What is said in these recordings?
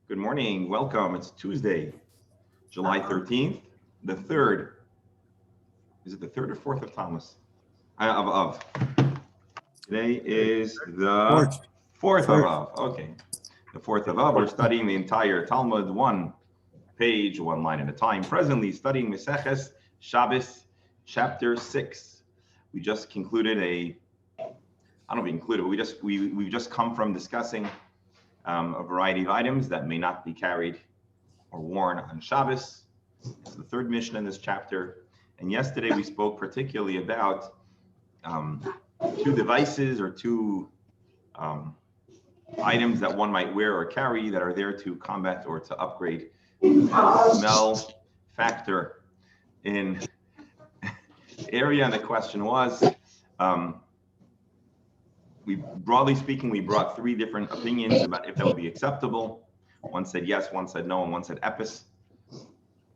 Good morning. Welcome. It's Tuesday, July 13th, the 3rd. Is it the 3rd or 4th of Thomas? Of. Today is the 4th of Av. Okay. The 4th of Av. We're studying the entire Talmud, one page, one line at a time. Presently studying Maseches Shabbos, chapter 6. We just concluded we've just come from discussing a variety of items that may not be carried or worn on Shabbos. It's the third mission in this chapter. And yesterday we spoke particularly about two devices or two items that one might wear or carry that are there to combat or to upgrade the smell factor in the area. And the question was, broadly speaking, we brought three different opinions about if that would be acceptable. One said yes, one said no, and one said epis.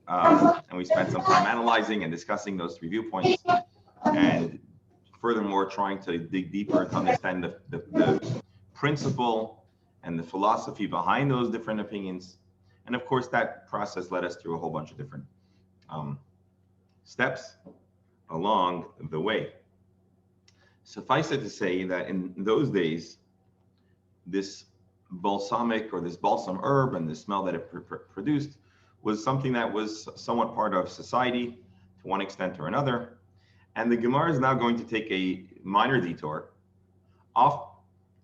And we spent some time analyzing and discussing those three viewpoints, and furthermore, trying to dig deeper to understand the principle and the philosophy behind those different opinions. And of course, that process led us through a whole bunch of different steps along the way. Suffice it to say that in those days, this balsamic or this balsam herb and the smell that it produced was something that was somewhat part of society to one extent or another. And the Gemara is now going to take a minor detour off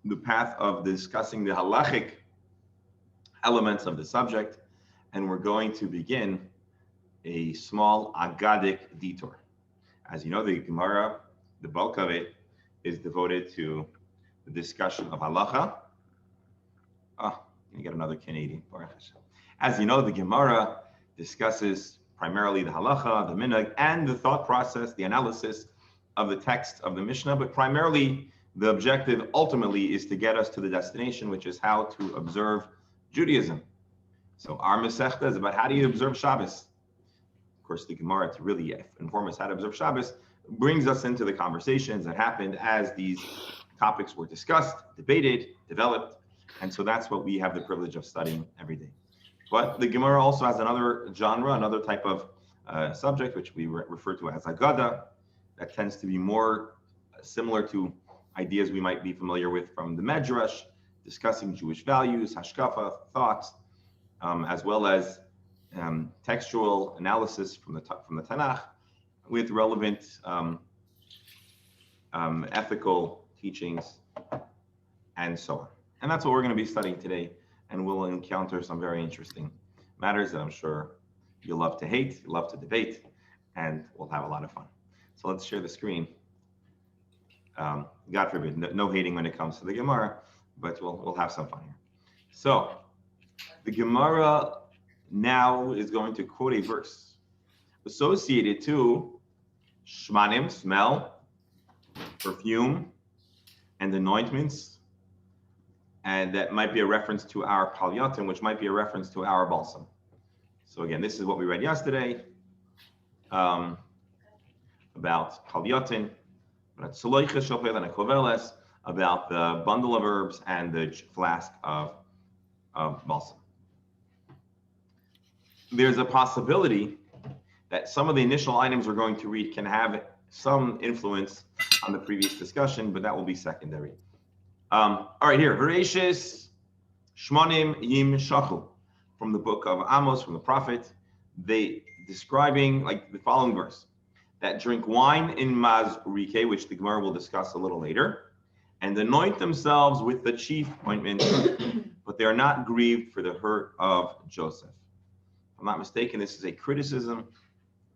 the path of discussing the halachic elements of the subject, and we're going to begin a small agadic detour. As you know, the Gemara, the bulk of it, is devoted to the discussion of halacha. You get another Canadian. As you know, the Gemara discusses primarily the halacha, the minhag, and the thought process, the analysis of the text of the Mishnah, but primarily the objective ultimately is to get us to the destination, which is how to observe Judaism. So our Masechta is about how do you observe Shabbos. Of course, the Gemara, to really inform us how to observe Shabbos, brings us into the conversations that happened as these topics were discussed, debated, developed, and so that's what we have the privilege of studying every day. But the Gemara also has another genre, another type of subject, which we refer to as Agada, that tends to be more similar to ideas we might be familiar with from the Medrash, discussing Jewish values, hashkafa, thoughts, as well as textual analysis from the Tanakh, with relevant ethical teachings, and so on. And that's what we're going to be studying today, and we'll encounter some very interesting matters that I'm sure you'll love to hate, you'll love to debate, and we'll have a lot of fun. So let's share the screen. God forbid, no hating when it comes to the Gemara, but we'll have some fun here. So the Gemara now is going to quote a verse associated to shmanim, smell, perfume, and anointments, and that might be a reference to our palyatim, which might be a reference to our balsam. So again, this is what we read yesterday about palyatim, about the bundle of herbs and the flask of balsam. There's a possibility that some of the initial items we're going to read can have some influence on the previous discussion, but that will be secondary. All right, here, Bereshis Shmonim Yim Shachu, from the book of Amos, from the prophet, they describing like the following verse, that drink wine in Mazrike, which the Gemara will discuss a little later, and anoint themselves with the chief ointment, but they are not grieved for the hurt of Joseph. If I'm not mistaken, this is a criticism.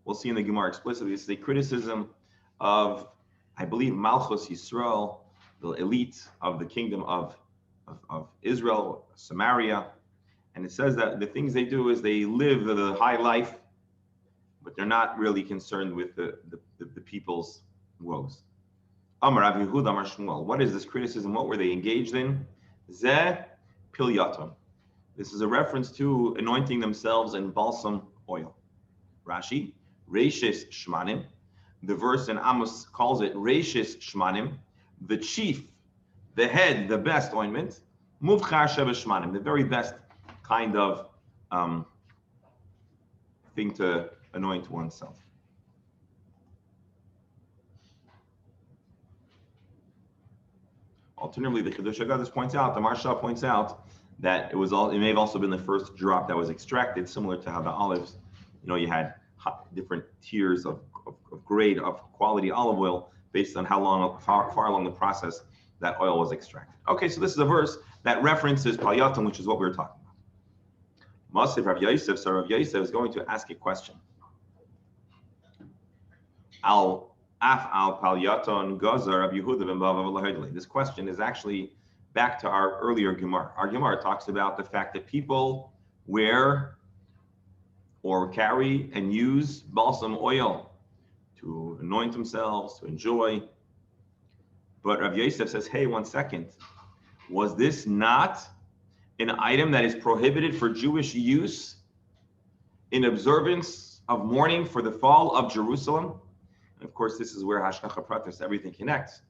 We'll see in the Gemara explicitly. This is a criticism of, I believe, Malchus Yisrael, the elite of the kingdom of Israel, Samaria. And it says that the things they do is they live the high life, but they're not really concerned with the people's woes. Amar Rav Yehuda Amar Shmuel. What is this criticism? What were they engaged in? Zeh pilyatum. This is a reference to anointing themselves in balsam oil. Rashi, Reishis Shmanim. The verse in Amos calls it Reishis Shmanim, the chief, the head, the best ointment. Muvchar shebeshmanim, the very best kind of thing to anoint oneself. Alternatively, the Chidush HaGadol points out, the Marsha points out that it may have also been the first drop that was extracted, similar to how the olives, you had different tiers of grade of quality olive oil based on how far along the process that oil was extracted. Okay, so this is a verse that references Palyatim, which is what we were talking about. Masif Rav Yosef, so Rav Yosef is going to ask a question. This question is actually back to our earlier Gemara. Our Gemara talks about the fact that people wear or carry and use balsam oil to anoint themselves, to enjoy. But Rav Yosef says, hey, 1 second. Was this not an item that is prohibited for Jewish use in observance of mourning for the fall of Jerusalem? And of course, this is where Hashgacha Pratis, everything connects.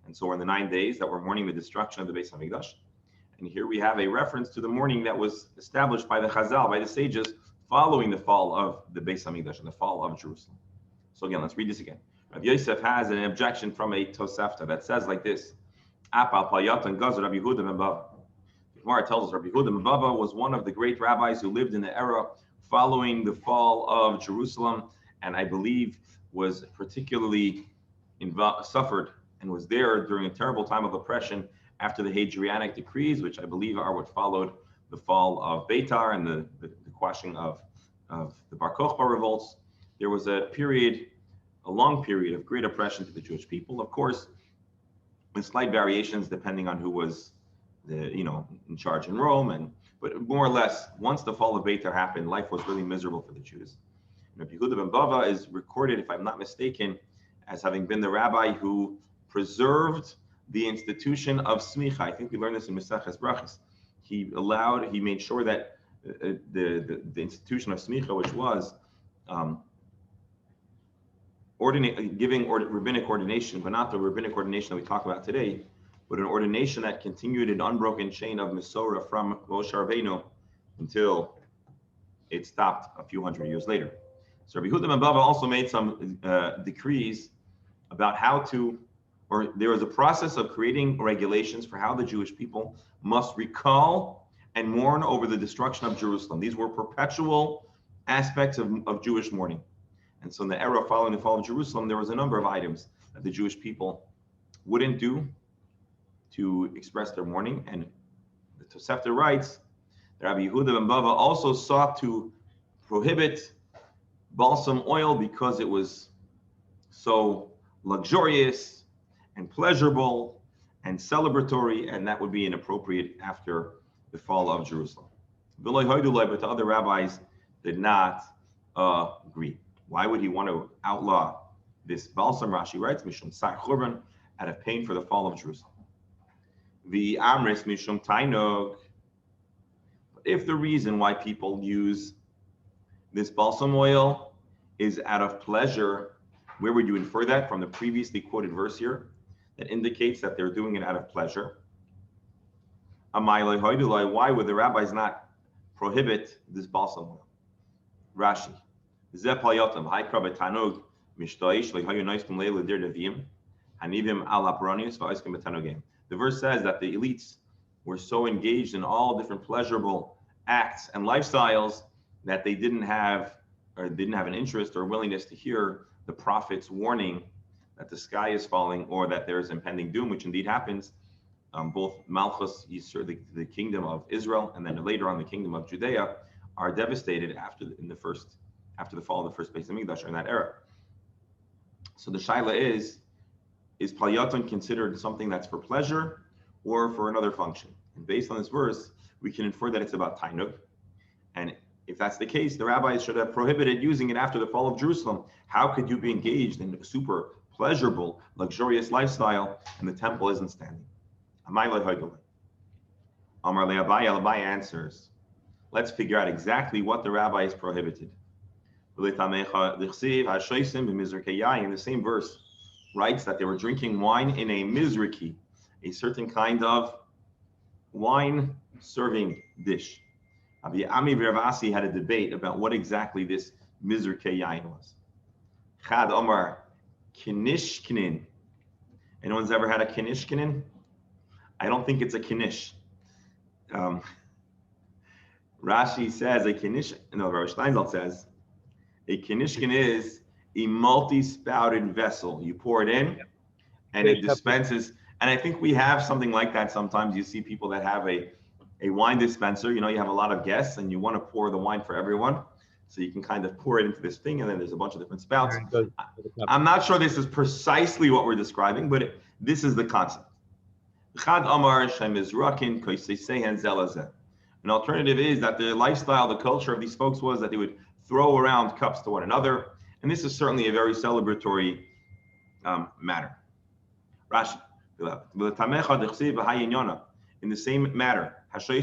And so we're in the 9 days that we're mourning the destruction of the Beis HaMikdash. And here we have a reference to the mourning that was established by the Chazal, by the sages, following the fall of the Beis HaMikdash and the fall of Jerusalem. So again, let's read this again. Rav Yosef has an objection from a Tosefta that says like this: Apal Palyatan Gazer Rabbi Yehuda ben Bava. The Gemara tells us Rabbi Yehuda ben Bava was one of the great rabbis who lived in the era following the fall of Jerusalem, and I believe was particularly suffered and was there during a terrible time of oppression after the Hadrianic decrees, which I believe are what followed the fall of Beitar and the quashing of the Bar Kokhba revolts. There was a long period of great oppression to the Jewish people, of course, with slight variations depending on who was in charge in Rome, but more or less, once the fall of Beitar happened, life was really miserable for the Jews. Rabbi Yehuda ben Bava is recorded, if I'm not mistaken, as having been the rabbi who preserved the institution of smicha. I think we learned this in Maseches Brachos. He made sure that the institution of smicha, which was giving rabbinic ordination, but not the rabbinic ordination that we talk about today, but an ordination that continued an unbroken chain of Mesorah from Moshe Rabbeinu until it stopped a few hundred years later. So Rabbi Yehuda ben Bava also made some decrees about there was a process of creating regulations for how the Jewish people must recall and mourn over the destruction of Jerusalem. These were perpetual aspects of Jewish mourning. And so in the era following the fall of Jerusalem, there was a number of items that the Jewish people wouldn't do to express their mourning. And the Tosefta writes that Rabbi Yehuda ben Bava also sought to prohibit balsam oil because it was so luxurious and pleasurable and celebratory, and that would be inappropriate after the fall of Jerusalem. But the other rabbis did not agree. Why would he want to outlaw this balsam? Rashi writes, Mishum Sar Churban, out of pain for the fall of Jerusalem. The Amris Mishum Tainog. But if the reason why people use this balsam oil is out of pleasure, where would you infer that? From the previously quoted verse here that indicates that they're doing it out of pleasure. Why would the rabbis not prohibit this balsam oil? Rashi. The verse says that the elites were so engaged in all different pleasurable acts and lifestyles that they didn't have an interest or willingness to hear the prophet's warning that the sky is falling or that there is impending doom, which indeed happens. Both Malchus, the kingdom of Israel, and then later on the kingdom of Judea, are devastated after the fall of the first Beis HaMikdash in that era. So the shaila is Palyaton considered something that's for pleasure or for another function? And based on this verse, we can infer that it's about Tainug. And if that's the case, the rabbis should have prohibited using it after the fall of Jerusalem. How could you be engaged in a super pleasurable, luxurious lifestyle and the temple isn't standing? Amar Abai answers, let's figure out exactly what the rabbis prohibited. In the same verse, writes that they were drinking wine in a mizraki, a certain kind of wine serving dish. Rabbi Ami and Rav Asi had a debate about what exactly this mizrke yain was. Chad Omar kinishkinin. Anyone's ever had a kinishkinin? I don't think it's a kinish. Rashi says a kinish. No, Rav Steinzalt says a kinishkin is a multi-spouted vessel. You pour it in, and it dispenses. And I think we have something like that sometimes. You see people that have a wine dispenser. You know, you have a lot of guests, and you want to pour the wine for everyone. So you can kind of pour it into this thing, and then there's a bunch of different spouts. I'm not sure this is precisely what we're describing, but this is the concept. An alternative is that the lifestyle, the culture of these folks was that they would throw around cups to one another. And this is certainly a very celebratory matter. Rashi. In the same matter, so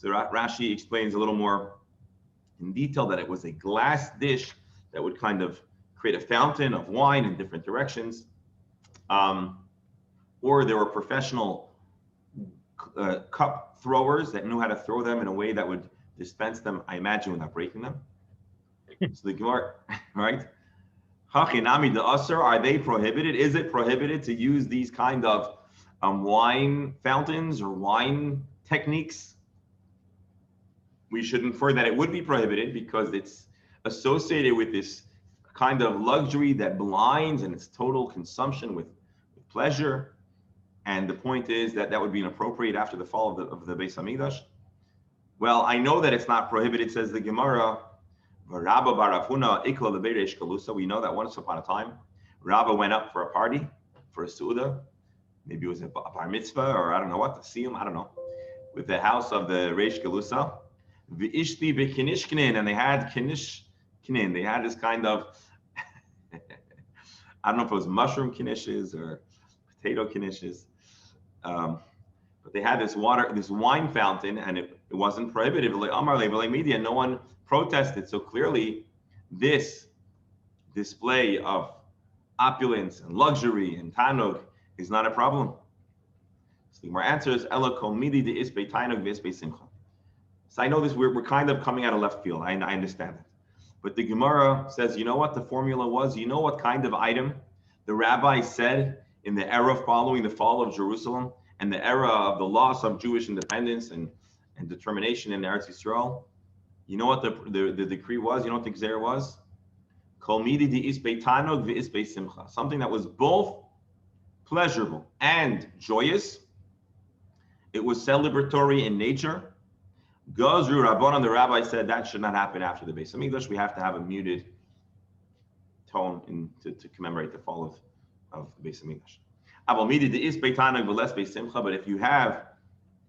Rashi explains a little more in detail that it was a glass dish that would kind of create a fountain of wine in different directions. Or there were professional cup throwers that knew how to throw them in a way that would dispense them, I imagine, without breaking them. So the Gemara, right? Hachinami the Asr, are they prohibited? Is it prohibited to use these kind of wine fountains or wine techniques? We should infer that it would be prohibited because it's associated with this kind of luxury that blinds and its total consumption with pleasure. And the point is that that would be inappropriate after the fall of the Beis Hamikdash. Well, I know that it's not prohibited, says the Gemara. We know that once upon a time, Rabba went up for a party, for a Su'udah. Maybe it was a bar mitzvah or I don't know what, to see him, I don't know. With the house of the Reish Galusa. V'ishti v'kinishkinin, and they had kinishkinin. They had this kind of, I don't know if it was mushroom kinishes or potato kinishes. But they had this wine fountain, and it wasn't prohibited. No one protested. So clearly, this display of opulence and luxury and tanug is not a problem. So our answer is Ela kol midi de isbei tanug v'isbei simcha. So I know this, we're kind of coming out of left field. I understand it. But the Gemara says, you know what the formula was? You know what kind of item the rabbi said in the era following the fall of Jerusalem and the era of the loss of Jewish independence and determination in Eretz Yisrael? You know what the decree was? You know what the Gzeir was? Kol midi di isbei tanog v'isbei simcha. Something that was both pleasurable and joyous. It was celebratory in nature. Gazru Rabbanan, the rabbi said that should not happen after the Beis Hamikdash. We have to have a muted tone to commemorate the fall of the Beis Hamikdash. But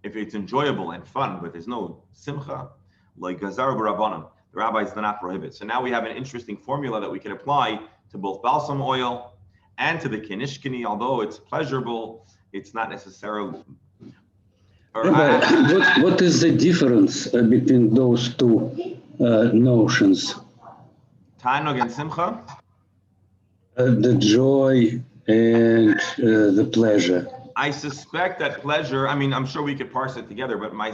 if it's enjoyable and fun, but there's no simcha, like Gazar Rabbanan, the rabbis do not prohibit. So now we have an interesting formula that we can apply to both balsam oil and to the kinishkini. Although it's pleasurable, it's not necessarily. What is the difference between those two notions? Tanug and simcha? The joy and the pleasure. I suspect that pleasure, I mean, I'm sure we could parse it together, but my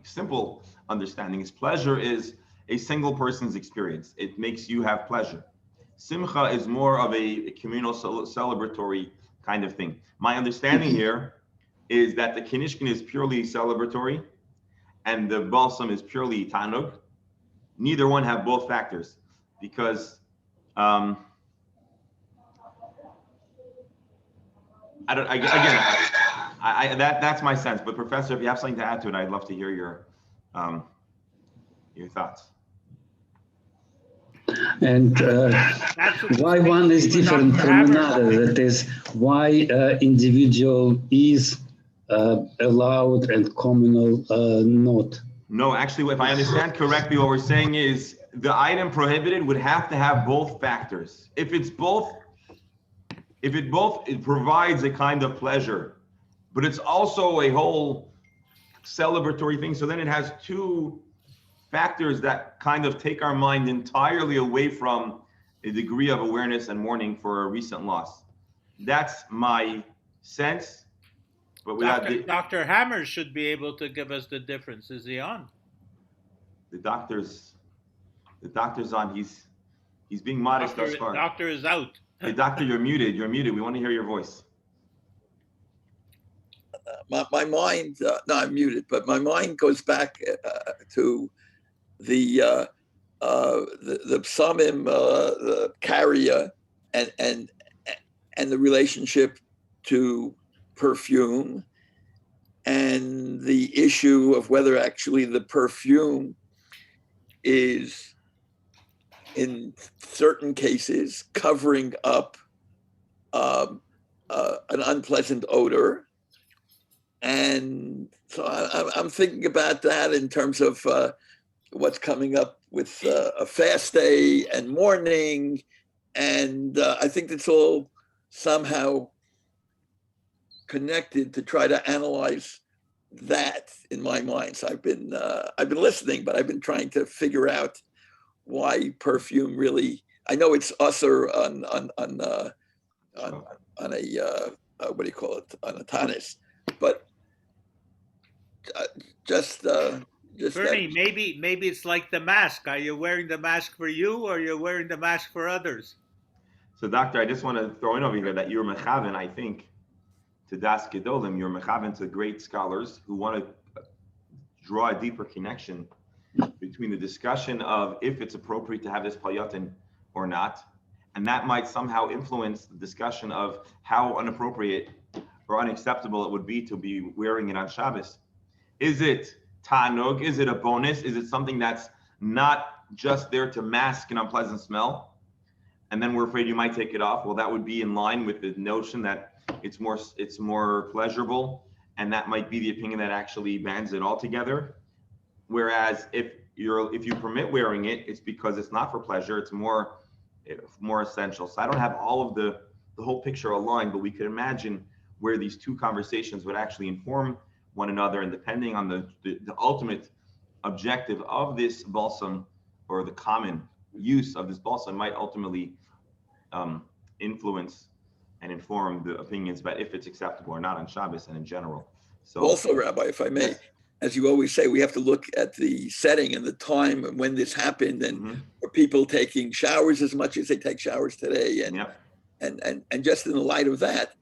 simple understanding is pleasure is a single person's experience. It makes you have pleasure. Simcha is more of a communal celebratory kind of thing. My understanding here is that the kinishkin is purely celebratory and the balsam is purely tanug. Neither one have both factors because that's my sense. But Professor, if you have something to add to it, I'd love to hear your thoughts. And why one is different from another? That is, why individual is allowed and communal not? No, actually, if I understand correctly, what we're saying is the item prohibited would have to have both factors. If it provides a kind of pleasure, but it's also a whole celebratory thing. So then it has two factors that kind of take our mind entirely away from a degree of awareness and mourning for a recent loss. That's my sense, but without Dr. Hammer should be able to give us the difference. Is he on? the doctor's on. He's being modest thus far. Doctor is out. Hey, doctor, you're muted. You're muted. We want to hear your voice. My mind, no, I'm muted, but my mind goes back to the psalmim, the carrier, and the relationship to perfume, and the issue of whether actually the perfume is, in certain cases, covering up an unpleasant odor. And so I'm thinking about that in terms of what's coming up with a fast day and mourning. And I think it's all somehow connected to try to analyze that in my mind. So I've been listening, but I've been trying to figure out why perfume really. I know it's usher on a what do you call it, on a tanis, but just Bernie, maybe it's like the mask. Are you wearing the mask for you, or you're wearing the mask for others? So, doctor, I just want to throw in over here that you're mechaven, I think, to Das Gedolim. You're mechaven to great scholars who want to draw a deeper connection between the discussion of if it's appropriate to have this palyatin or not, and that might somehow influence the discussion of how inappropriate or unacceptable it would be to be wearing it on Shabbos. Is it tanug? Is it a bonus? Is it something that's not just there to mask an unpleasant smell, and then we're afraid you might take it off? Well, that would be in line with the notion that it's more pleasurable, and that might be the opinion that actually bans it altogether. Whereas if you permit wearing it, it's because it's not for pleasure. It's more essential. So I don't have all of the whole picture aligned, but we could imagine where these two conversations would actually inform one another, and depending on the ultimate objective of this balsam, or the common use of this balsam, might ultimately influence and inform the opinions about if it's acceptable or not on Shabbos and in general. So also, Rabbi, if I may, as you always say, we have to look at the setting and the time and when this happened, and are people taking showers as much as they take showers today, and just in the light of that,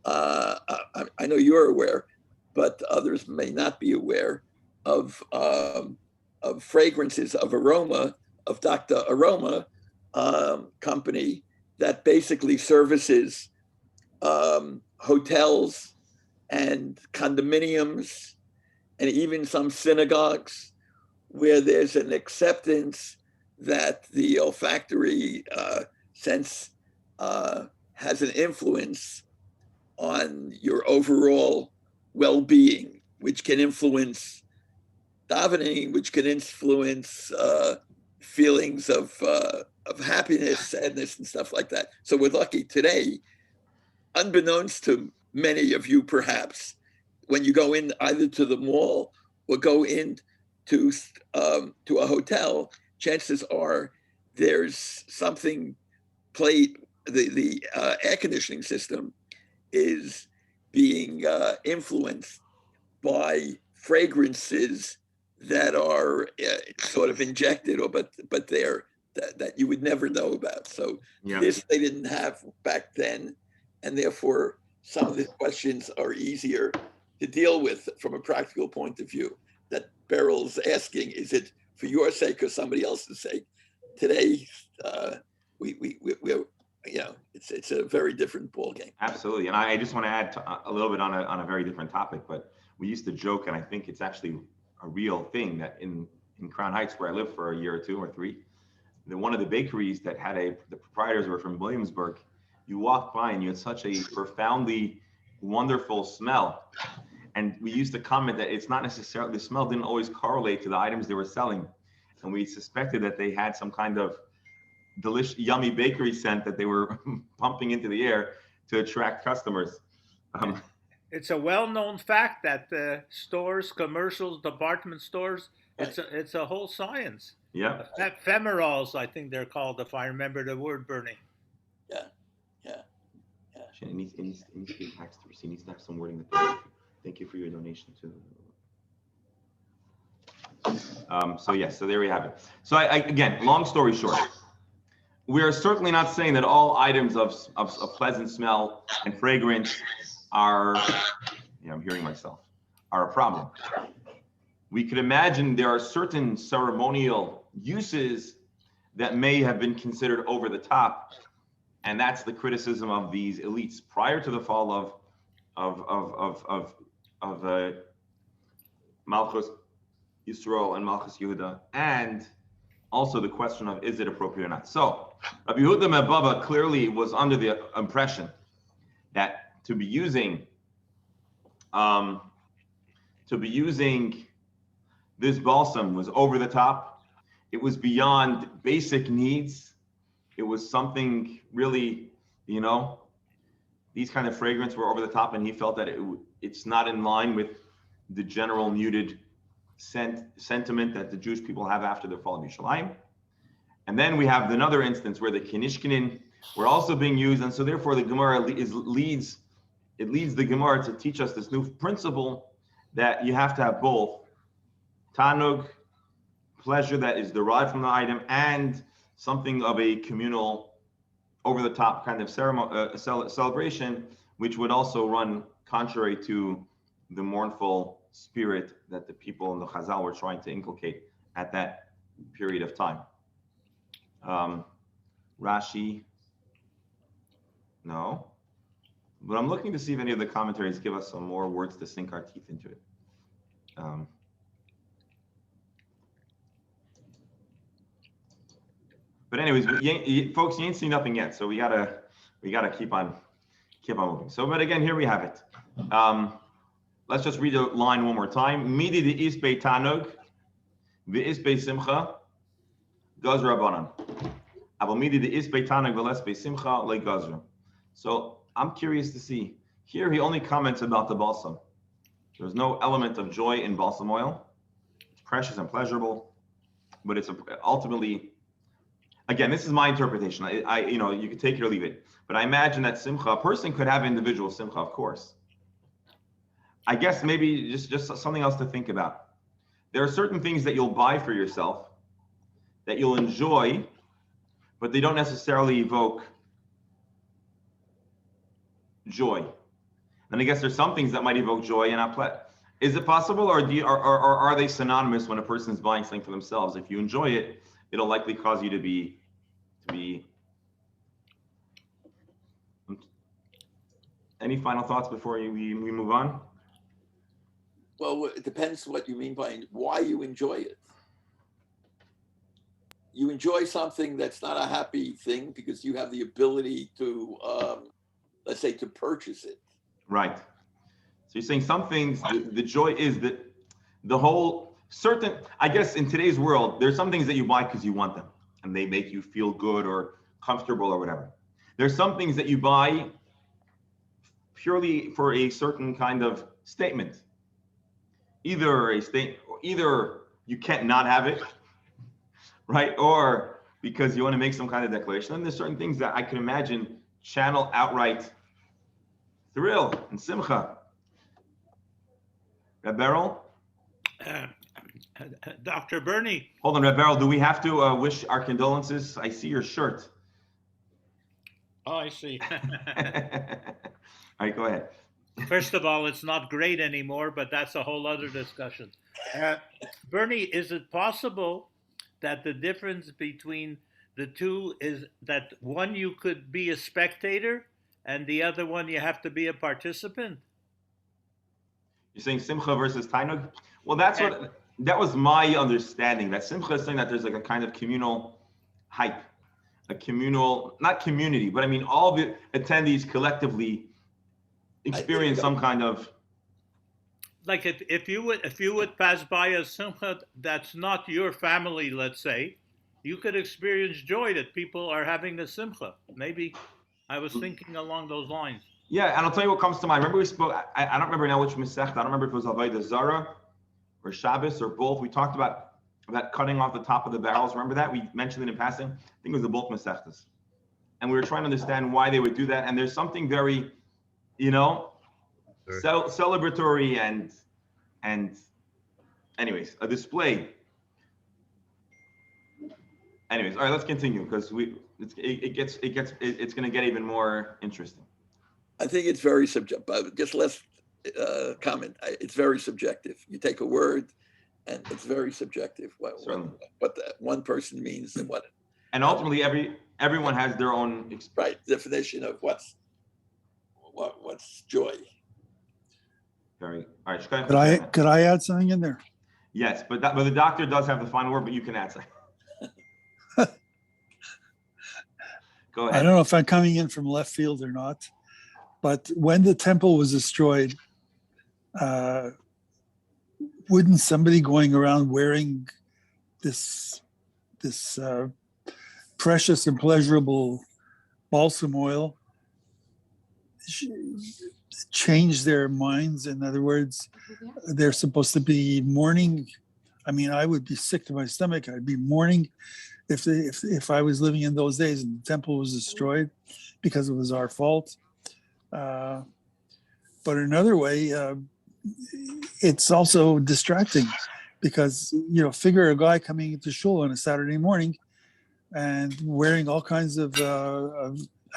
I know you're aware, but others may not be aware of fragrances of aroma of Dr. Aroma company that basically services hotels and condominiums and even some synagogues, where there's an acceptance that the olfactory sense has an influence on your overall well-being, which can influence davening, which can influence feelings of happiness, sadness, and stuff like that. So we're lucky today, unbeknownst to many of you perhaps, when you go in either to the mall or go in to a hotel, chances are there's something played. The air conditioning system is being influenced by fragrances that are sort of injected, but they're that you would never know about. So this they didn't have back then, and therefore some of the questions are easier to deal with from a practical point of view. That Beryl's asking, is it for your sake or somebody else's sake? Today, we're it's a very different ballgame. Absolutely, and I just want to add a little bit on a very different topic, but we used to joke, and I think it's actually a real thing, that in Crown Heights, where I lived for a year or two or three, one of the bakeries that had the proprietors were from Williamsburg. You walked by and you had such a profoundly wonderful smell. And we used to comment that it's not necessarily, the smell didn't always correlate to the items they were selling. And we suspected that they had some kind of delicious, yummy bakery scent that they were pumping into the air to attract customers. It's a well-known fact that stores, commercials, department stores, it's a whole science. Yeah. Ephemerals, I think they're called, if I remember the word, Bernie. It needs to be taxed to receipt. It needs to have some wording. Thank you for your donation to. So yes, so there we have it. So again, long story short, we are certainly not saying that all items of pleasant smell and fragrance are, I'm hearing myself, are a problem. We could imagine there are certain ceremonial uses that may have been considered over the top, and that's the criticism of these elites prior to the fall of Malchus Yisrael and Malchus Yehuda, and also the question of is it appropriate or not. So Rabbi Yehuda Mebaba clearly was under the impression that to be using this balsam was over the top. It was beyond basic needs. It was something really, these kind of fragrance were over the top, and he felt that it's not in line with the general muted sentiment that the Jewish people have after the fall of Yerushalayim. And then we have another instance where the Kinishkinin were also being used, and so therefore the Gemara leads the Gemara to teach us this new principle that you have to have both tanug, pleasure that is derived from the item, and something of a communal, over-the-top kind of celebration, which would also run contrary to the mournful spirit that the people in the Chazal were trying to inculcate at that period of time. Rashi, no. But I'm looking to see if any of the commentaries give us some more words to sink our teeth into it. But anyways, folks, you ain't seen nothing yet, so we gotta keep on moving. So, but again, here we have it. Let's just read the line one more time. Midi the isbei tanug, the isbei simcha, gazra banan. Abo midi the isbei tanug v'lesbei simcha le gazra. So I'm curious to see. Here he only comments about the balsam. There's no element of joy in balsam oil. It's precious and pleasurable, but it's ultimately. Again, this is my interpretation. You can take it or leave it. But I imagine that simcha, a person could have individual simcha, of course. I guess maybe just something else to think about. There are certain things that you'll buy for yourself that you'll enjoy, but they don't necessarily evoke joy. And I guess there's some things that might evoke joy and not pleasure. Is it possible, or are they synonymous when a person is buying something for themselves? If you enjoy it, it'll likely cause you to be. Any final thoughts before we move on? Well, it depends what you mean by why you enjoy it. You enjoy something that's not a happy thing because you have the ability to, let's say, to purchase it. Right. So you're saying some things, the joy is that the whole certain, I guess in today's world, there's some things that you buy because you want them and they make you feel good or comfortable or whatever. There's some things that you buy purely for a certain kind of statement. Either you can't not have it, right? Or because you want to make some kind of declaration. And there's certain things that I can imagine channel outright thrill and simcha. Reb Beryl? Dr. Bernie. Hold on, Reb Beryl, do we have to wish our condolences? I see your shirt. Oh, I see. All right, go ahead. First of all, it's not great anymore, but that's a whole other discussion. Bernie, is it possible that the difference between the two is that one you could be a spectator and the other one you have to be a participant? You're saying simcha versus tainug? Well, that was my understanding. That simcha is saying that there's like a kind of communal hype, a communal, not community, but I mean all the attendees collectively experience some kind of. Like if you would pass by a simcha that's not your family, let's say, you could experience joy that people are having a simcha. Maybe I was thinking along those lines. Yeah, and I'll tell you what comes to mind. Remember we spoke, I don't remember now which Masech, I don't remember if it was Avodah Zarah or Shabbos or both. We talked about about cutting off the top of the barrels. Remember that? We mentioned it in passing. I think it was the Bolt Masechtas. And we were trying to understand why they would do that. And there's something very, celebratory and anyways, a display. Anyways, all right, let's continue because it's going to get even more interesting. I think it's very subjective, but just let's comment. It's very subjective. You take a word and it's very subjective what that one person means and what. And ultimately everyone has their own definition of what's joy. Very all right. Could I add something in there? Yes, but the doctor does have the final word, but you can add something. Go ahead. I don't know if I'm coming in from left field or not, but when the temple was destroyed, wouldn't somebody going around wearing this precious and pleasurable balsam oil change their minds? In other words, they're supposed to be mourning. I mean, I would be sick to my stomach. I'd be mourning if I was living in those days and the temple was destroyed because it was our fault. But another way, it's also distracting because, figure a guy coming into shul on a Saturday morning and wearing all kinds of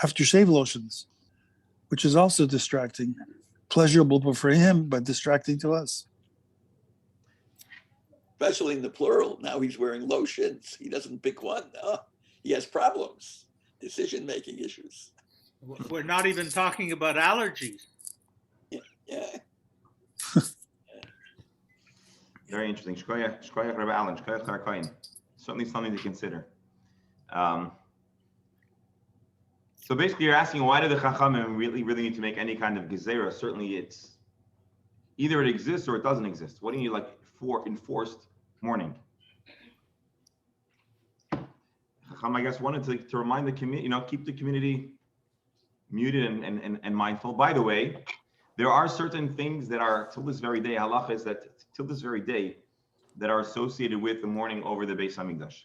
aftershave lotions, which is also distracting, pleasurable for him, but distracting to us. Especially in the plural. Now he's wearing lotions. He doesn't pick one. He has problems, decision-making issues. We're not even talking about allergies. Yeah. Very interesting. Shkoyach Rabbi Allen, Shkoyach Harakayin. Certainly something to consider. So basically, you're asking why do the Chachamim really need to make any kind of gezerah? Certainly, it's either it exists or it doesn't exist. What do you need for enforced mourning? Chacham, I guess, wanted to remind the community, keep the community muted and mindful. By the way, there are certain things that are till this very day, halacha is that till this very day, that are associated with the mourning over the Beis Hamikdash.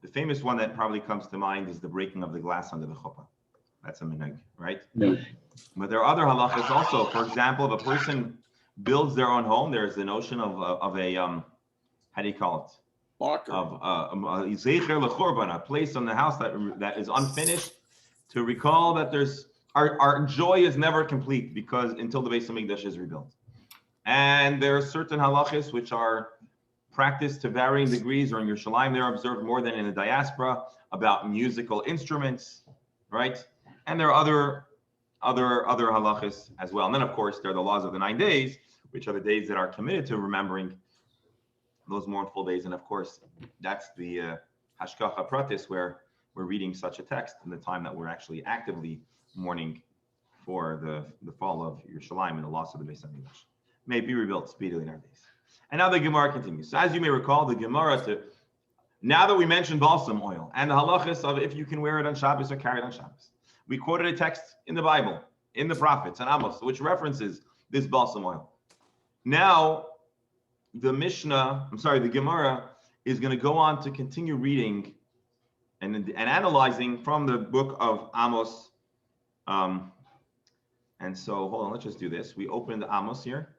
The famous one that probably comes to mind is the breaking of the glass under the chuppah. That's a minhag, right? Yeah. But there are other halachas also. For example, if a person builds their own home, there's the notion of a how do you call it? Marker. Of a place on the house that is unfinished, to recall that there's our joy is never complete because until the Beis Hamikdash is rebuilt. And there are certain halachas which are practiced to varying degrees, or in Yerushalayim they're observed more than in the diaspora, about musical instruments, right? And there are other halachas as well. And then of course there are the laws of the 9 days, which are the days that are committed to remembering those mournful days. And of course, that's the hashkacha pratis, where we're reading such a text in the time that we're actually actively mourning for the fall of Yerushalayim and the loss of the Beis Hamikdash. May it be rebuilt speedily in our days. And now the Gemara continues. So as you may recall, the Gemara, now that we mentioned balsam oil and the halachas of if you can wear it on Shabbos or carry it on Shabbos, we quoted a text in the Bible, in the prophets, and Amos, which references this balsam oil. Now, the Gemara is going to go on to continue reading and analyzing from the book of Amos. And so, hold on, let's just do this. We opened Amos here.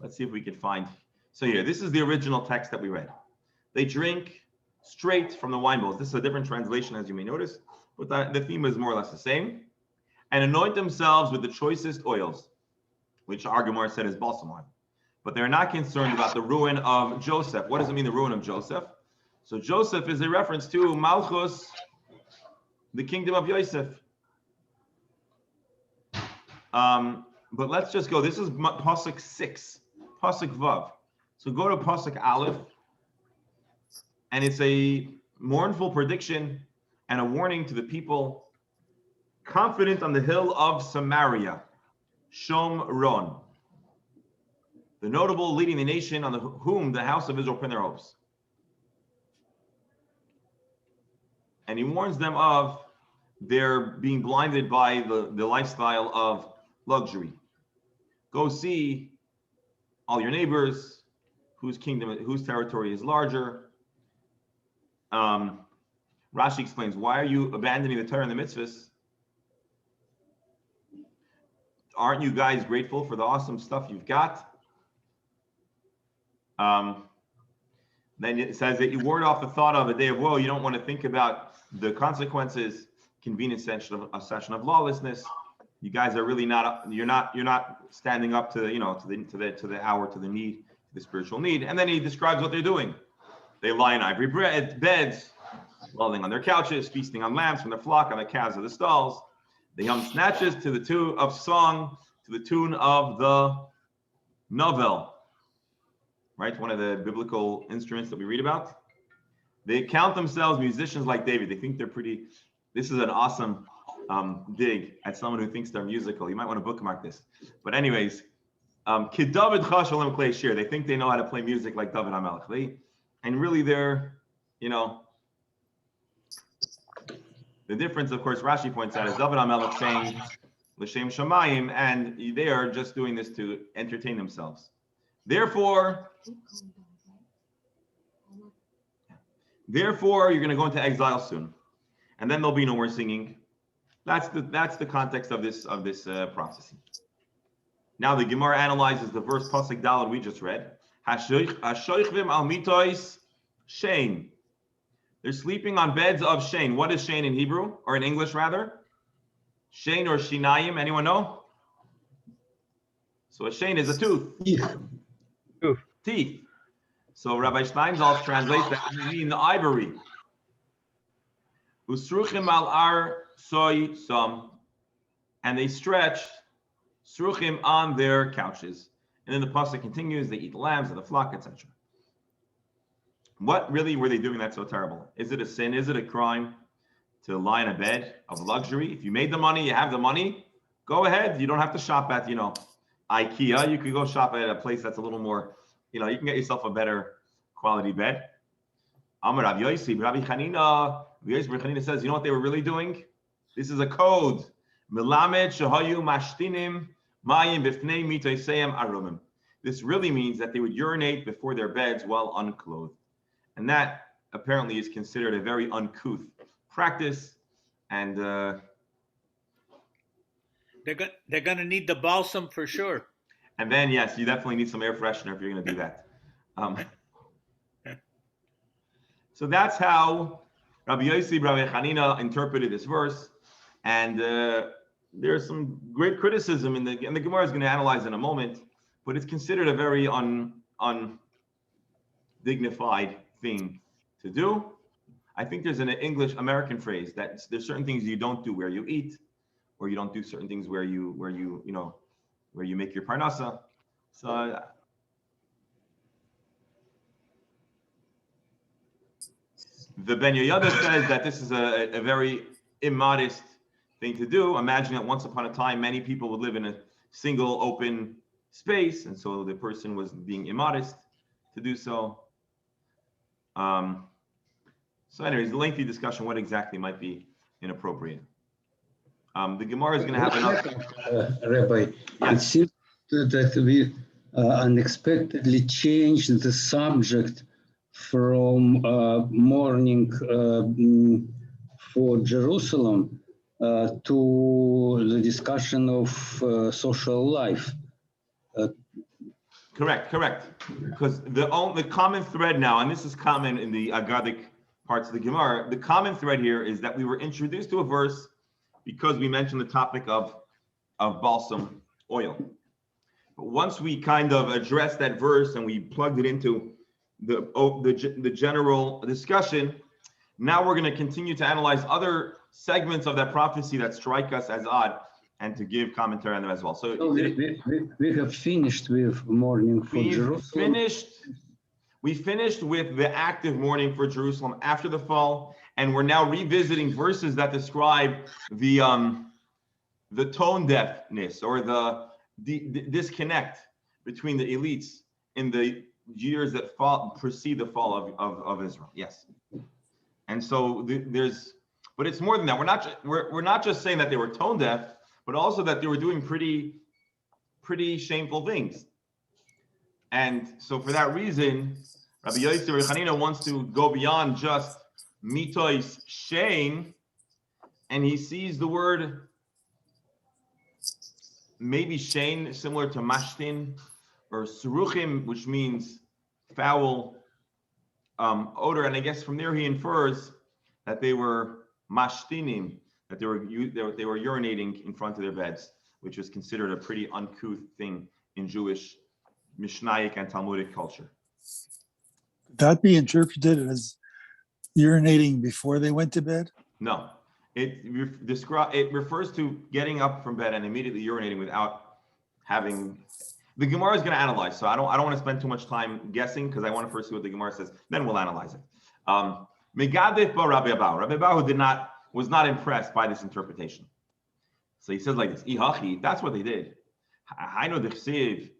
Let's see if we can find. So here, this is the original text that we read. They drink straight from the wine bowls. This is a different translation, as you may notice, but the theme is more or less the same. And anoint themselves with the choicest oils, which our Gemara said is balsam oil. But they're not concerned about the ruin of Joseph. What does it mean, the ruin of Joseph? So Joseph is a reference to Malchus, the kingdom of Yosef. But let's just go. This is Pasuk 6, Pasuk Vav. So go to Pasuk Aleph, and it's a mournful prediction and a warning to the people confident on the hill of Samaria, Shomron, the notable leading the nation on whom the house of Israel pin their hopes. And he warns them of their being blinded by the lifestyle of luxury. Go see all your neighbors, whose territory is larger, Rashi explains, why are you abandoning the Torah and the mitzvahs? Aren't you guys grateful for the awesome stuff you've got? Then it says that you ward off the thought of a day of woe. You don't want to think about the consequences, convenient a session of lawlessness. You guys are really not. You're not standing up to the hour, to the need, the spiritual need. And then he describes what they're doing. They lie in ivory beds, lolling on their couches, feasting on lambs from their flock, on the calves of the stalls. They hum snatches to the tune of song, to the tune of the novel. Right, one of the biblical instruments that we read about. They count themselves musicians like David. They think they're pretty. This is an awesome dig at someone who thinks they're musical. You might want to bookmark this. But anyways, Kid David Chashalim Klei Shir. They think they know how to play music like David HaMelech. And really, they're, the difference, of course, Rashi points out, is David HaMelech saying L'Shem Shamayim, and they are just doing this to entertain themselves. Therefore, you're going to go into exile soon, and then there'll be no more singing. That's the context of this prophecy. Now the Gemara analyzes the verse pasuk daled we just read. Hashoichvim al mitois shein. They're sleeping on beds of shein. What is shein in Hebrew, or in English rather? Shein or shinayim? Anyone know? So a shein is a tooth. Teeth. So Rabbi Steinsaltz translates that to mean the ivory. Usruchim al ar soy som, and they stretch sruchim on their couches. And then the pasuk continues, they eat the lambs of the flock, etc. What really were they doing that's so terrible? Is it a sin? Is it a crime to lie in a bed of luxury? If you made the money, you have the money, go ahead. You don't have to shop at, IKEA. You could go shop at a place that's a little more, you can get yourself a better quality bed. Amar Rav Yosi, Rabbi Chanina says, you know what they were really doing? This is a code. Melamed shahayu mashtinim mayim b'fnei mitoseim arumim. This really means that they would urinate before their beds while unclothed. And that apparently is considered a very uncouth practice. And they're going to need the balsam for sure. And then, yes, you definitely need some air freshener if you're going to do that. So that's how Rabbi Yossi, Rabbi Chanina interpreted this verse. And there's some great criticism and the Gemara is going to analyze in a moment, but it's considered a very undignified thing to do. I think there's an English American phrase that there's certain things you don't do where you eat, or you don't do certain things where you make your parnasa. So the Ben Yehoyada says that this is a very immodest thing to do. Imagine that once upon a time, many people would live in a single open space, and so the person was being immodest to do so. So anyways, a lengthy discussion what exactly might be inappropriate. The Gemara is going to have enough. Rabbi, it seems that we unexpectedly changed the subject from mourning for Jerusalem to the discussion of social life. Correct. Because the common thread now, and this is common in the Agadic parts of the Gemara, the common thread here is that we were introduced to a verse because we mentioned the topic of balsam oil. But once we kind of addressed that verse and we plugged it into the general discussion, now we're going to continue to analyze other segments of that prophecy that strike us as odd and to give commentary on them as well. So we have finished with mourning for Jerusalem. We finished with the active mourning for Jerusalem after the fall, and we're now revisiting verses that describe the tone deafness or the disconnect between the elites in the years that precede the fall of Israel. Yes, and so but it's more than that. We're not just saying that they were tone deaf, but also that they were doing pretty shameful things. And so for that reason, Rabbi Yossi Chanina wants to go beyond just mitois shein, and he sees the word maybe shein, similar to mashtin, or suruchim, which means foul odor. And I guess from there he infers that they were mashtinim, that they were urinating in front of their beds, which was considered a pretty uncouth thing in Jewish Mishnaic and Talmudic culture. Could that be interpreted as urinating before they went to bed? No, it refers to getting up from bed and immediately urinating without having. The Gemara is going to analyze, so I don't want to spend too much time guessing because I want to first see what the Gemara says. Then we'll analyze it. Megadef ba Rabbi Abahu. Rabbi Abahu was not impressed by this interpretation. So he says like this: Ihachi, that's what they did. Hainu dechsiv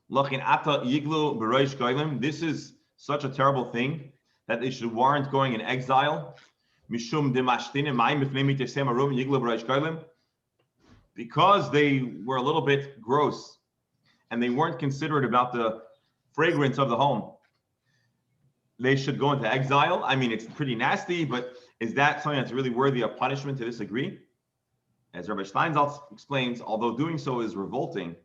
lachin ata yiglu b'roish goyim. This is such a terrible thing that they should warrant going in exile. Mishum demashtinim ma'im b'fnei mitesem arum yiglu b'roish goyim. Because they were a little bit gross and they weren't considerate about the fragrance of the home, they should go into exile. I mean, it's pretty nasty, but is that something that's really worthy of punishment to this degree? As Rabbi Steinsaltz explains, although doing so is revolting,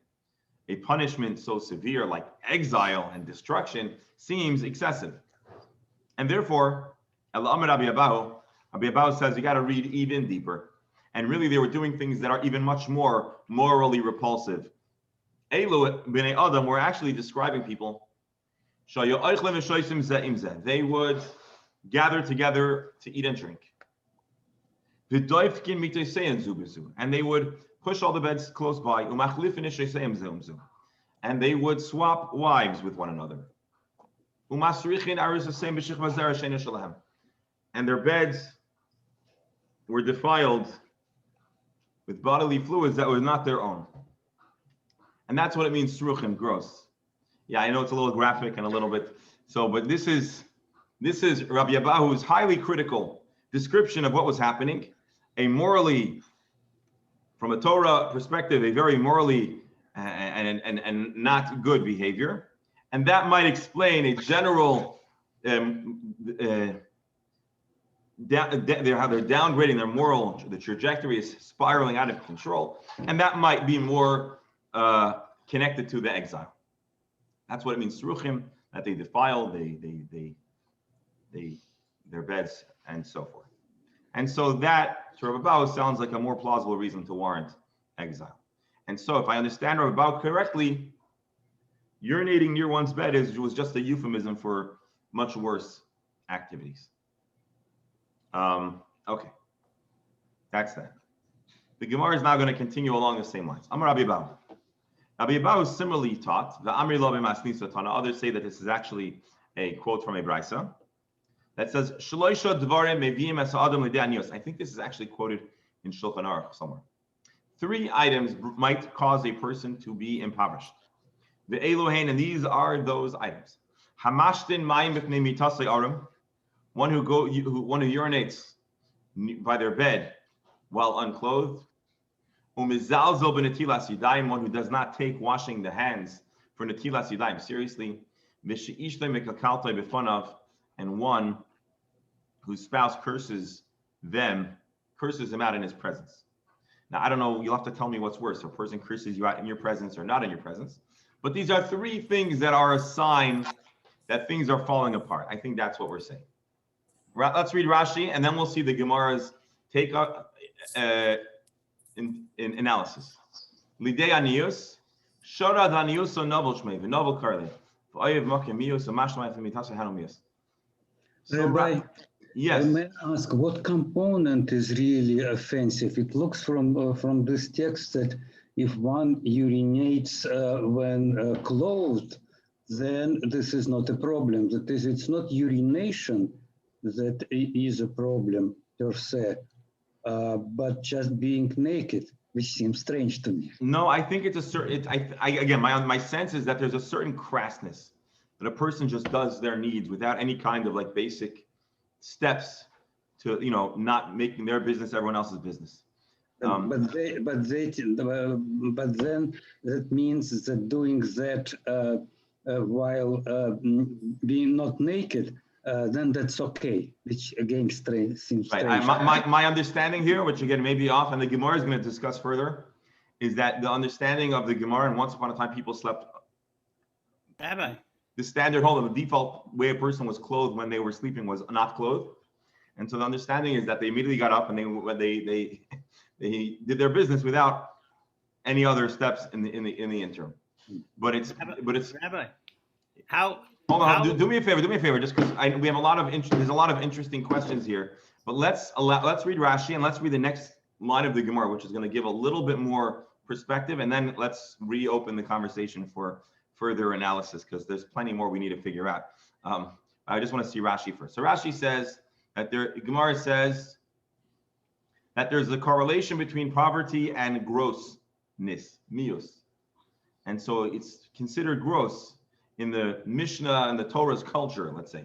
a punishment so severe like exile and destruction seems excessive. And therefore, Rabbi Abahu says you got to read even deeper. And really, they were doing things that are even much more morally repulsive. Elu b'nei Adam were actually describing people. They would gather together to eat and drink. And they would push all the beds close by. And they would swap wives with one another. And their beds were defiled with bodily fluids that were not their own. And that's what it means, sruchim, gross. Yeah, I know it's a little graphic and a little bit so, but this is Rabbi Abahu's highly critical description of what was happening. A morally, from a Torah perspective, a very morally and not good behavior. And that might explain a general how they're downgrading their moral, the trajectory is spiraling out of control, and that might be more connected to the exile. That's what it means, Sruchim, that they defile, their beds, and so forth. And so that, to Rabbi Abahu, sounds like a more plausible reason to warrant exile. And so if I understand Rabbi Abahu correctly, urinating near one's bed was just a euphemism for much worse activities. Okay, that's that. The Gemara is now going to continue along the same lines. Amar Rabbi Abahu. Rabbi Abahu similarly taught, the Amri lo b'masnisa tana. Others say that this is actually a quote from a brisa that says, Shloisha dvarim meviim es ha'adam lidei anios. I think this is actually quoted in Shulchan Aruch somewhere. 3 items might cause a person to be impoverished. The Elohein, and these are those items. Hamashtin mayim b'fnei mitasei arum. One who urinates by their bed while unclothed. Umizalzel b'netilas yadayim, one who does not take washing the hands for netilas yadayim seriously. V'she'ishtei mekakaltei b'fanav, and one whose spouse curses him out in his presence. Now, I don't know, you'll have to tell me what's worse, a person curses you out in your presence or not in your presence. But these are 3 things that are a sign that things are falling apart. I think that's what we're saying. Let's read Rashi, and then we'll see the Gemara's take in analysis. Lidei anius, shorad anius o novel shmei, v'novel karli, v'oyev mokem mius, v'mashlamai v'mitas v'hanomius. Rabbi, yes. I may ask, what component is really offensive? It looks from this text that if one urinates when clothed, then this is not a problem. That is, it's not urination that is a problem per se, but just being naked, which seems strange to me. No, I think it's a certain. Again, my sense is that there's a certain crassness that a person just does their needs without any kind of like basic steps to, not making their business everyone else's business. But then that means that doing that while being not naked then that's okay, which again seems Right. strange. My understanding here, which again may be off, and the Gemara is going to discuss further, is that the understanding of the Gemara, and once upon a time people slept. Rabbi. The standard, hold on, the default way a person was clothed when they were sleeping was not clothed, and so the understanding is that they immediately got up and they did their business without any other steps in the interim. But it's Rabbi. How? Hold on, how, do me a favor, just because we have a lot of there's a lot of interesting questions here. But let's read Rashi and let's read the next line of the Gemara, which is going to give a little bit more perspective, and then let's reopen the conversation for further analysis because there's plenty more we need to figure out. I just want to see Rashi first. So Rashi says that Gemara says that there's a correlation between poverty and grossness, mius, and so it's considered gross in the Mishnah and the Torah's culture, let's say,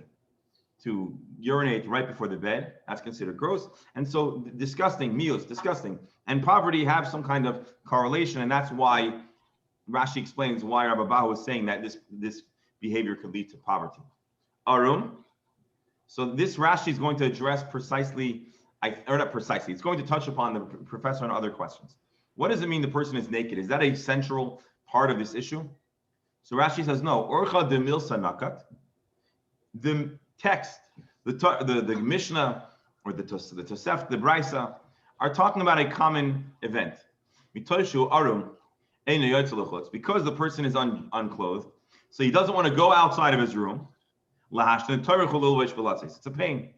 to urinate right before the bed. That's considered gross. And so disgusting, mius, disgusting, and poverty have some kind of correlation. And that's why Rashi explains why Rabbi Bahu was saying that this behavior could lead to poverty. Arun. So this Rashi is going to address precisely, or not precisely, it's going to touch upon the professor and other questions. What does it mean the person is naked? Is that a central part of this issue? So Rashi says, no. Orcha de milsa nakat. The text, the Mishnah, or the Tosef, the Brisa, are talking about a common event. Mitoshu arum eino yotze l'chutz. Because the person is unclothed, so he doesn't want to go outside of his room. It's a pain.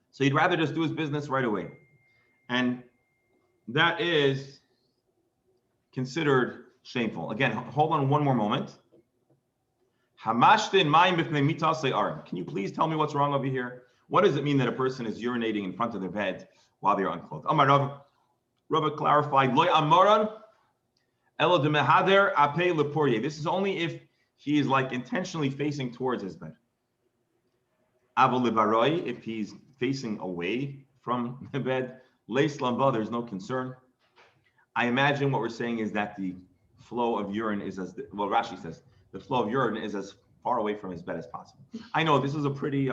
So he'd rather just do his business right away. And that is considered shameful. Again, hold on one more moment. Can you please tell me what's wrong over here? What does it mean that a person is urinating in front of their bed while they're unclothed? Rabbi clarified, this is only if he is like intentionally facing towards his bed. If he's facing away from the bed, there's no concern. I imagine what we're saying is that the flow of urine is Rashi says, the flow of urine is as far away from his bed as possible. I know this is a pretty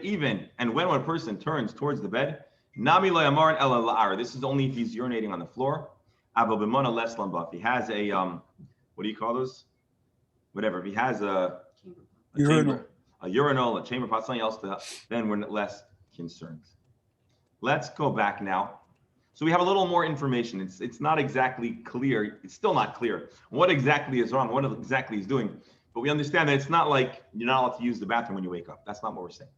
even, and when a person turns towards the bed, this is only if he's urinating on the floor. If he has a what do you call those? Whatever. If he has a Urinal. Urinal, a chamber pot, something else, then we're less concerned. Let's go back now. So we have a little more information. It's not exactly clear. It's still not clear what exactly is wrong, what exactly he's doing. But we understand that it's not like you're not allowed to use the bathroom when you wake up. That's not what we're saying.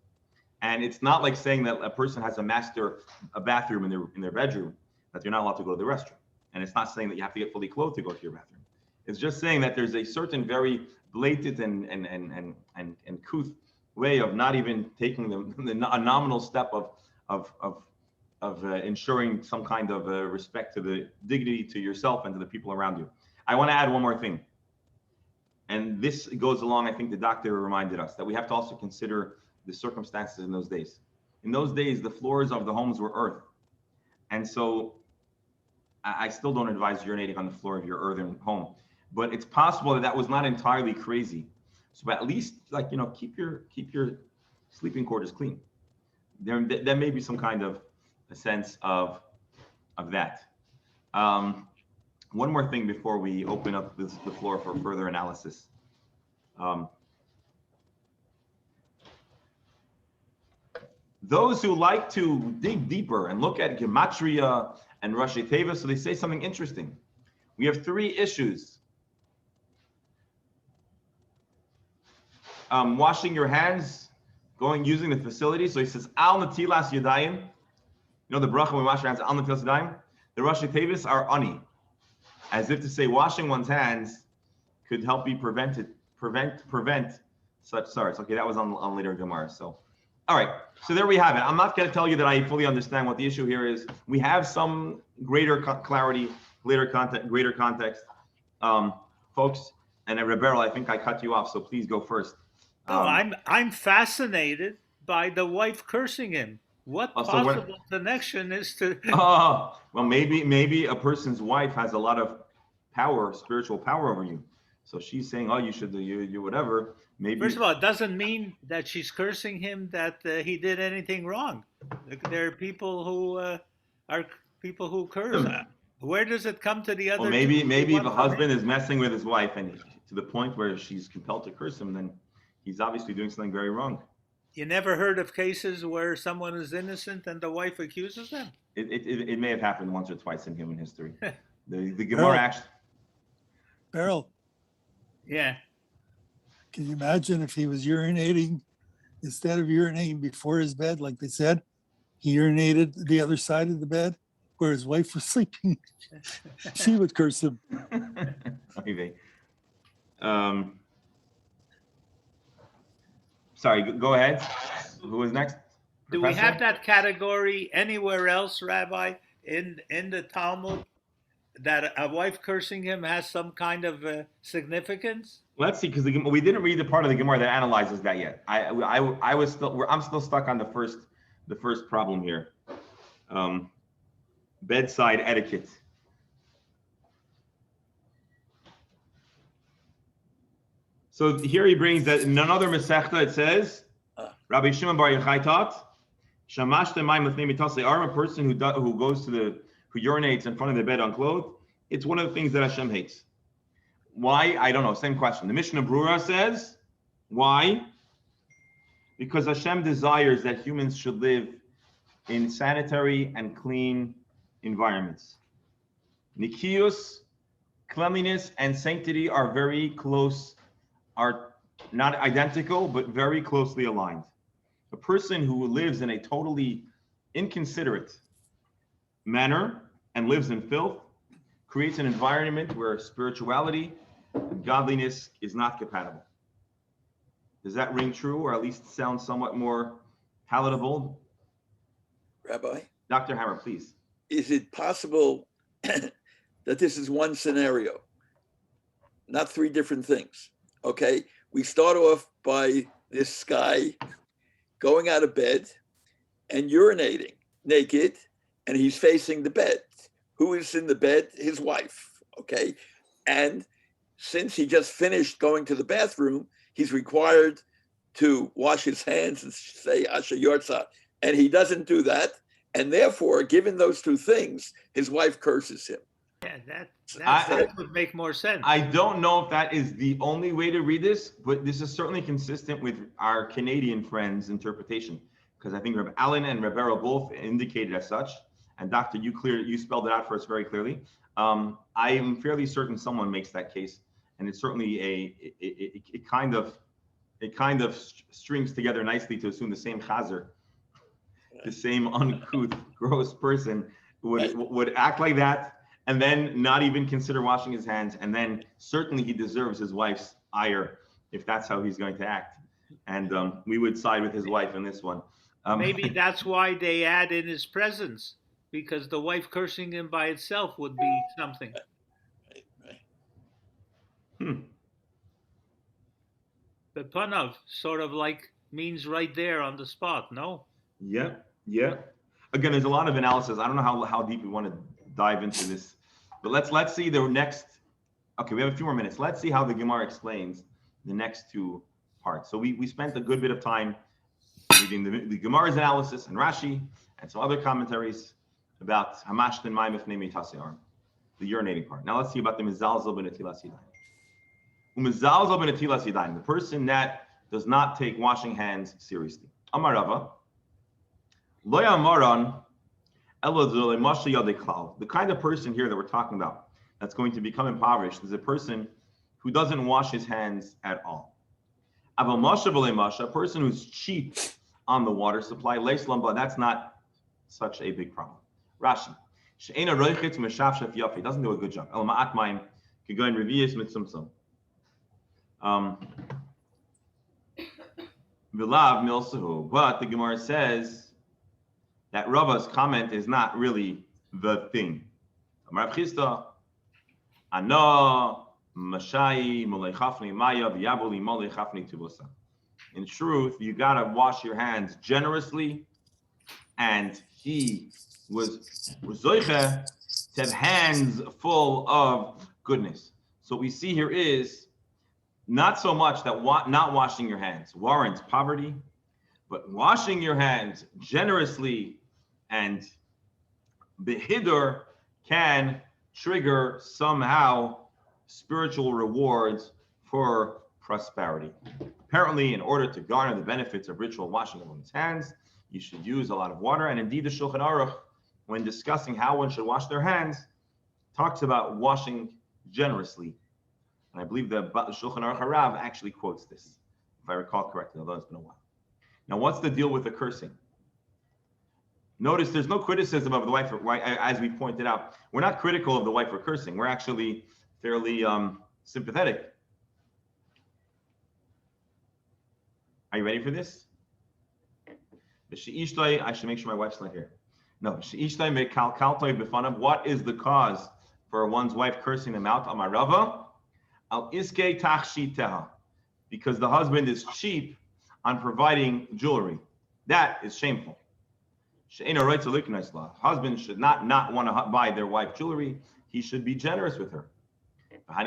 And it's not like saying that a person has a bathroom in their bedroom, that you're not allowed to go to the restroom. And it's not saying that you have to get fully clothed to go to your bathroom. It's just saying that there's a certain very blatant and couth way of not even taking a nominal step of ensuring some kind of respect to the dignity to yourself and to the people around you. I want to add one more thing. And this goes along, I think the doctor reminded us, that we have to also consider the circumstances in those days. In those days, the floors of the homes were earth. And so I still don't advise urinating on the floor of your earthen home. But it's possible that was not entirely crazy. So at least, keep your sleeping quarters clean. There may be some kind of a sense of that. One more thing before we open up the floor for further analysis. Those who like to dig deeper and look at gematria and Rashi Teva, so they say something interesting. We have three issues. Washing your hands, using the facility. So he says, Al Natilas Yadayim. You know the bracha when we wash our hands, Al Natilas Yadayim. The Rashi Tevis are ani, as if to say washing one's hands could help you prevent such sorrows. Okay, that was on later Gemara. So, all right. So there we have it. I'm not going to tell you that I fully understand what the issue here is. We have some greater clarity, greater context, folks. And Rebero, I think I cut you off, so please go first. No, I'm fascinated by the wife cursing him. What possible connection is to? Well, maybe a person's wife has a lot of power, spiritual power over you. So she's saying, oh, you should do you whatever. Maybe. First of all, it doesn't mean that she's cursing him that he did anything wrong. There are people who curse. Where does it come to the other? Well, maybe if a one from husband him? is messing with his wife and to the point where she's compelled to curse him, then he's obviously doing something very wrong. You never heard of cases where someone is innocent and the wife accuses them? It may have happened once or twice in human history. The Beryl. Gemara actually. Beryl, Yeah. can you imagine if he was urinating instead of urinating before his bed, like they said, he urinated the other side of the bed where his wife was sleeping? She would curse him. Okay. Sorry, go ahead. Who was next? Do we Professor? have that category anywhere else, Rabbi, in the Talmud, that a wife cursing him has some kind of significance? Let's see, because we didn't read the part of the Gemara that analyzes that yet. I'm still stuck on the first problem here. Bedside etiquette. So here he brings that in another Masechta it says, Rabbi Shimon Bar Yochai taught, Shamashtem mayim lefnei mitasei aron, a person who urinates in front of the bed unclothed, it's one of the things that Hashem hates. Why? I don't know. Same question. The Mishnah Brura says, why? Because Hashem desires that humans should live in sanitary and clean environments. Nikius, cleanliness, and sanctity are very close, are not identical, but very closely aligned. A person who lives in a totally inconsiderate manner and lives in filth creates an environment where spirituality and godliness is not compatible. Does that ring true, or at least sound somewhat more palatable? Rabbi, Dr. Hammer, please. is it possible that this is one scenario, not three different things? Okay, we start off by this guy going out of bed and urinating naked, and he's facing the bed. Who is in the bed? His wife, okay? And since he just finished going to the bathroom, he's required to wash his hands and say Asher Yortza, and he doesn't do that. And therefore, given those two things, his wife curses him. Yeah, that would make more sense. I don't know if that is the only way to read this, but this is certainly consistent with our Canadian friends' interpretation, because I think Reb Allen and Reb Beryl both indicated as such. And Doctor, you spelled it out for us very clearly. I am fairly certain someone makes that case, and it's certainly it kind of strings together nicely to assume the same chazer, the same uncouth, gross person would act like that, and then not even consider washing his hands, and then certainly he deserves his wife's ire if that's how he's going to act. And we would side with his wife in this one. Maybe that's why they add in his presence, because the wife cursing him by itself would be something. But Panav sort of like means right there on the spot, no? Yeah. Again, there's a lot of analysis. I don't know how deep we want to dive into this, but let's see the next. Okay, we have a few more minutes. Let's see how the Gemara explains the next two parts. So we spent a good bit of time reading the Gemara's analysis and Rashi and some other commentaries about Hamashten Mayim Ifnei Mitasi Aron, the urinating part. Now let's see about the Mizalzel B'Netilas Yadayim. Umizalzel B'Netilas Yadayim, the person that does not take washing hands seriously. Amar Rava, Lo Yamaran Elo Zolei Yadei Klal. The kind of person here that we're talking about that's going to become impoverished is a person who doesn't wash his hands at all. Aval Masha V'Lei Masha, a person who's cheap on the water supply, Leis Lamba, that's not such a big problem. Rashi, She'ena Roichetz Meshafshef Yafi, doesn't do a good job. El Ma'at Mayim, can go in Revius Mitzumtzum. Vilav Milsahu, but the Gemara says that Rava's comment is not really the thing. Amar Chisda, Ana Mashai Molei Chafni Maya V'Yabuli Molei Chafni Tuvosa. In truth, you gotta wash your hands generously, and he was zoiche to have hands full of goodness. So what we see here is not so much that not washing your hands warrants poverty, but washing your hands generously and behidur can trigger somehow spiritual rewards for prosperity. Apparently, in order to garner the benefits of ritual washing of one's hands, you should use a lot of water. And indeed, the Shulchan Aruch, when discussing how one should wash their hands, talks about washing generously. And I believe the Shulchan Aruch Harav actually quotes this, if I recall correctly, although it's been a while. Now, what's the deal with the cursing? Notice there's no criticism of the wife, as we pointed out. We're not critical of the wife for cursing. We're actually fairly sympathetic. Are you ready for this? I should make sure my wife's not here. No. What is the cause for one's wife cursing them out? Amarava al iske tachshiteha, because the husband is cheap on providing jewelry. That is shameful. Husband should not want to buy their wife jewelry. He should be generous with her. But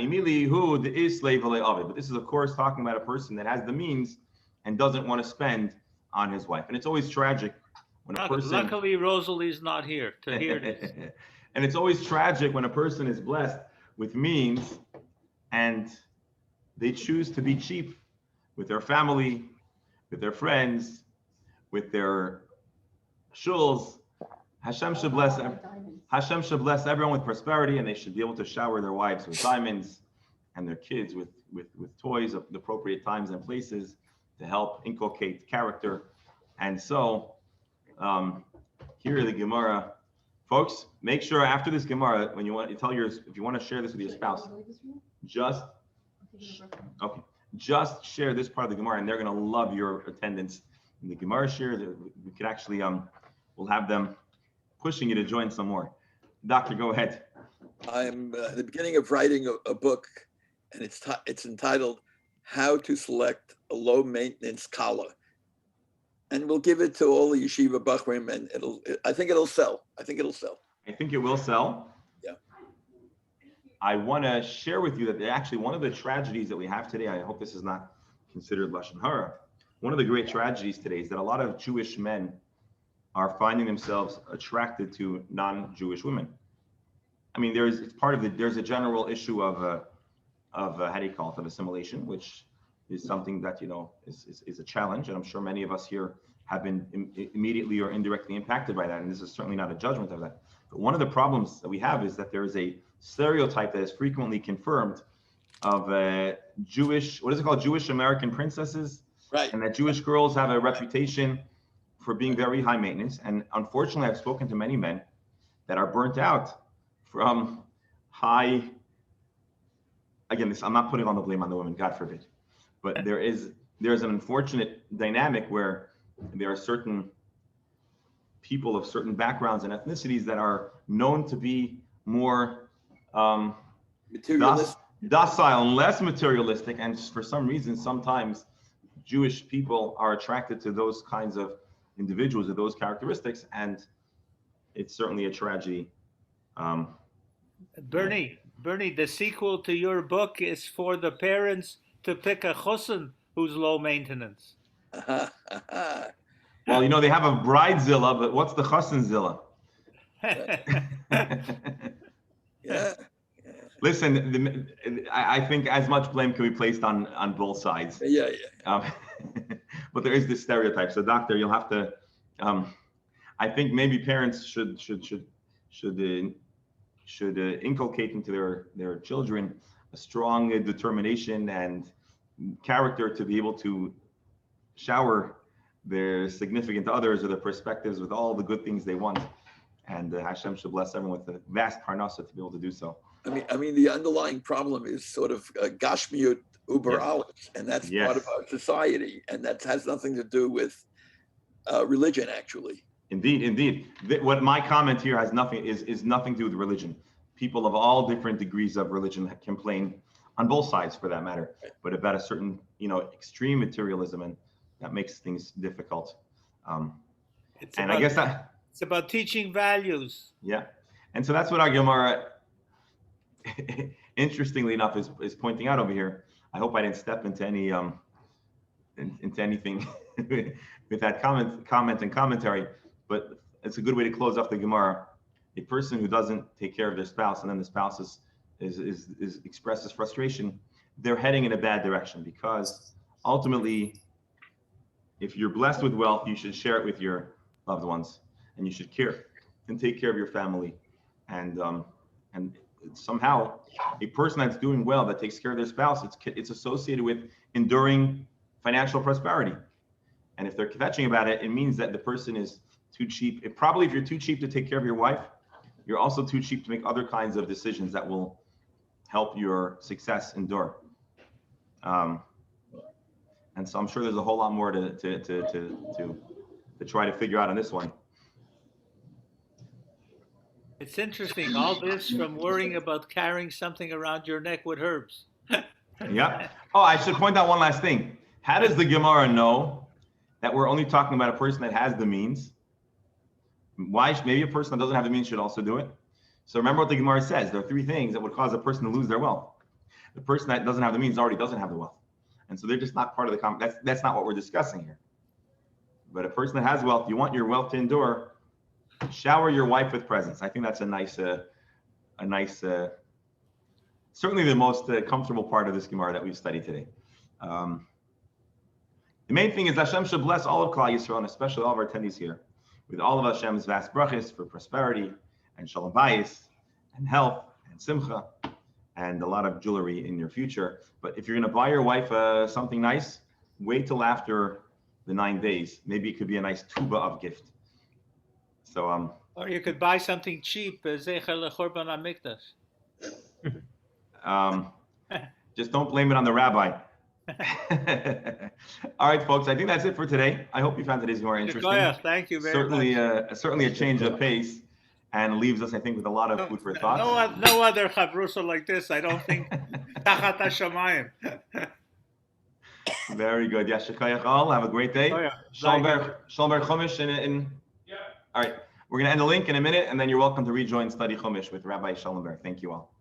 this is, of course, talking about a person that has the means and doesn't want to spend on his wife. And it's always tragic when a person... Luckily, Rosalie's not here to hear this. And it's always tragic when a person is blessed with means and they choose to be cheap with their family, with their friends, with their shuls. Hashem should bless everyone with prosperity, and they should be able to shower their wives with diamonds and their kids with toys at the appropriate times and places to help inculcate character. And so here are the Gemara. Folks, make sure after this Gemara, when you want to tell if you want to share this with your spouse, just share this part of the Gemara, and they're going to love your attendance in the Gemara share. We could actually, we'll have them pushing you to join some more. Doctor, go ahead. I'm at the beginning of writing a book, and it's entitled "How to Select a Low Maintenance Kala," and we'll give it to all the yeshiva bachrim, and I think it'll sell. I think it will sell. Yeah. I want to share with you that actually one of the tragedies that we have today, I hope this is not considered Lashon Hara, one of the great tragedies today is that a lot of Jewish men are finding themselves attracted to non-Jewish women. I mean, there's a general issue of how do you call it, of assimilation, which is something that, is a challenge. And I'm sure many of us here have been immediately or indirectly impacted by that. And this is certainly not a judgment of that. But one of the problems that we have is that there is a stereotype that is frequently confirmed of Jewish American princesses. Right. And that Jewish girls have a reputation for being very high maintenance. And unfortunately, I've spoken to many men that are burnt out from high, again, I'm not putting all the blame on the women, God forbid. But there's an unfortunate dynamic where there are certain people of certain backgrounds and ethnicities that are known to be more docile and less materialistic. And for some reason, sometimes Jewish people are attracted to those kinds of individuals with those characteristics, and it's certainly a tragedy. Bernie, the sequel to your book is for the parents to pick a chosson who's low maintenance. Well, they have a bridezilla, but what's the chossonzilla? Yeah. Listen, I think as much blame can be placed on both sides. Yeah. But there is this stereotype. So, doctor, you'll have to. I think maybe parents should inculcate into their children a strong determination and character to be able to shower their significant others or their perspectives with all the good things they want. And Hashem should bless everyone with a vast parnassa to be able to do so. I mean, the underlying problem is sort of gashmiut uber aleph, and that's part of our society, and that has nothing to do with religion, actually. Indeed. What my comment here has nothing to do with religion. People of all different degrees of religion complain on both sides, for that matter, but about a certain, extreme materialism, and that makes things difficult. It's about teaching values. Yeah, and so that's what our Gemara, interestingly enough, is pointing out over here. I hope I didn't step into any into anything with that comment and commentary, but it's a good way to close off the Gemara. A person who doesn't take care of their spouse, and then the spouse is expresses frustration, they're heading in a bad direction, because ultimately, if you're blessed with wealth, you should share it with your loved ones, and you should care and take care of your family. And somehow, a person that's doing well, that takes care of their spouse, it's associated with enduring financial prosperity. And if they're kvetching about it, it means that the person is too cheap. If you're too cheap to take care of your wife, you're also too cheap to make other kinds of decisions that will help your success endure. And so I'm sure there's a whole lot more to try to figure out on this one. It's interesting, all this from worrying about carrying something around your neck with herbs. Yeah. Oh, I should point out one last thing. How does the Gemara know that we're only talking about a person that has the means? Why? Maybe a person that doesn't have the means should also do it. So remember what the Gemara says. There are three things that would cause a person to lose their wealth. The person that doesn't have the means already doesn't have the wealth. And so they're just not part of the that's not what we're discussing here. But a person that has wealth, you want your wealth to endure, shower your wife with presents. I think that's a nice, certainly the most comfortable part of this Gemara that we've studied today. The main thing is Hashem should bless all of Klal Yisrael, and especially all of our attendees here, with all of Hashem's vast brachas for prosperity and shalom bayis and health and simcha and a lot of jewelry in your future. But if you're going to buy your wife something nice, wait till after the 9 days. Maybe it could be a nice tuba of gift. So or you could buy something cheap, Zecher leChorban HaMikdash. Just don't blame it on the rabbi. All right, folks. I think that's it for today. I hope you found today's more interesting. Thank you very much. Certainly a change of pace, and leaves us, I think, with a lot of food for thought. No other chavrusa like this, I don't think. Tachat hashamayim. Very good. Yashikayach all. Have a great day. Shalom Ber Chumash in. Yeah. All right. We're going to end the link in a minute, and then you're welcome to rejoin Study Chumash with Rabbi Shalom Ber. Thank you all.